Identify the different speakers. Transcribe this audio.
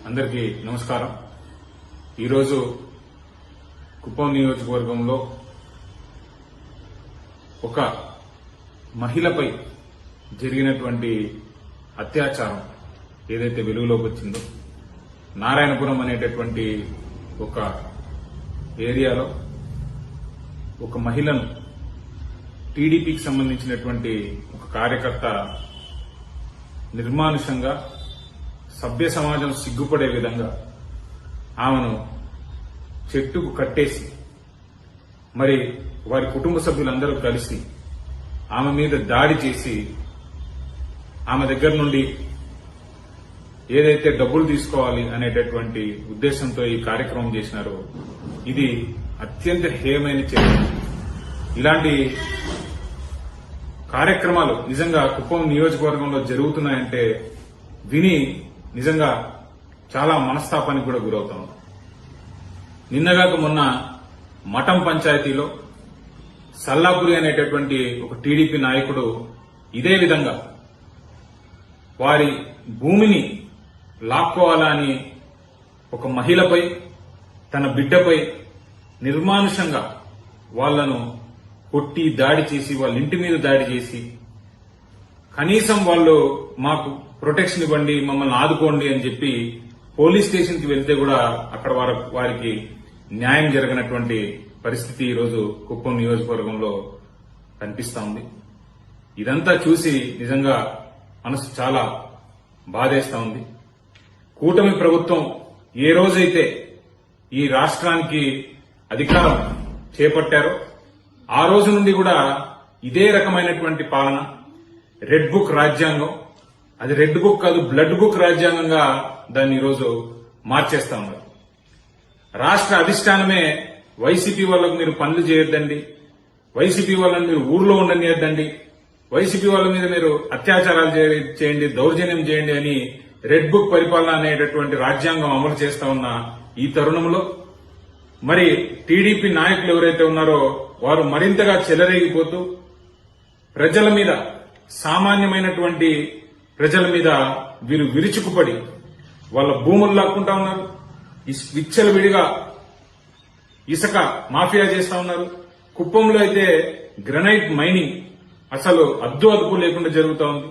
Speaker 1: అందరికీ నమస్కారం. ఈరోజు కుప్పం నియోజకవర్గంలో ఒక మహిళపై జరిగినటువంటి అత్యాచారం ఏదైతే వెలుగులోకి వచ్చిందో, నారాయణపురం అనేటటువంటి ఒక ఏరియాలో ఒక మహిళను టీడీపీకి సంబంధించినటువంటి ఒక కార్యకర్త నిర్మానుషంగా సభ్య సమాజం సిగ్గుపడే విధంగా ఆమెను చెట్టుకు కట్టేసి మరి వారి కుటుంబ సభ్యులందరూ కలిసి ఆమె మీద దాడి చేసి ఆమె దగ్గర నుండి ఏదైతే డబ్బులు తీసుకోవాలి అనేటటువంటి ఉద్దేశంతో ఈ కార్యక్రమం చేసినారో ఇది అత్యంత హేయమైన చర్య. ఇలాంటి కార్యక్రమాలు నిజంగా కుప్పం నియోజకవర్గంలో జరుగుతున్నాయంటే విని నిజంగా చాలా మనస్తాపానికి కూడా గురవుతాం. నిన్నగాక మొన్న మఠం పంచాయతీలో సల్లాపురి అనేటటువంటి ఒక టీడీపీ నాయకుడు ఇదే విధంగా వారి భూమిని లాక్కోవాలని ఒక మహిళపై తన బిడ్డపై నిర్మానుషంగా వాళ్లను కొట్టి దాడి చేసి వాళ్ళ ఇంటి మీద దాడి చేసి కనీసం వాళ్ళు మాకు ప్రొటెక్షన్ ఇవ్వండి, మమ్మల్ని ఆదుకోండి అని చెప్పి పోలీస్ స్టేషన్ కి వెళ్తే కూడా అక్కడ వారికి న్యాయం జరగనటువంటి పరిస్థితి ఈరోజు కుప్పం నియోజకవర్గంలో కనిపిస్తా ఉంది. ఇదంతా చూసి నిజంగా మనసు చాలా బాధేస్తా ఉంది. కూటమి ప్రభుత్వం ఏ రోజైతే ఈ రాష్ట్రానికి అధికారం చేపట్టారో ఆ రోజు నుండి కూడా ఇదే రకమైనటువంటి పాలన, రెడ్ బుక్ రాజ్యాంగం, అది రెడ్ బుక్ కాదు బ్లడ్ బుక్ రాజ్యాంగంగా దాన్ని ఈరోజు మార్చేస్తా ఉన్నారు. రాష్ట్ర అధిష్టానమే వైసీపీ వాళ్ళకు మీరు పనులు చేయొద్దండి, వైసీపీ వాళ్ళని మీరు ఊర్లో ఉండనియద్దండి, వైసీపీ వాళ్ళ మీద మీరు అత్యాచారాలు చేయండి, దౌర్జన్యం చేయండి అని రెడ్ బుక్ పరిపాలన అనేటటువంటి రాజ్యాంగం అమలు చేస్తా ఉన్న ఈ తరుణంలో మరి టీడీపీ నాయకులు ఎవరైతే ఉన్నారో వారు మరింతగా చెలరేగిపోతూ ప్రజల మీద, సామాన్యమైనటువంటి ప్రజల మీద వీరు విరుచుకుపడి వాళ్ళ భూములు లాక్కుంటా ఉన్నారు. విచ్చలవిడిగా ఇసుక మాఫియా చేస్తా ఉన్నారు. కుప్పంలో అయితే గ్రనైట్ మైనింగ్ అసలు అద్దు అదుపు లేకుండా జరుగుతా ఉంది.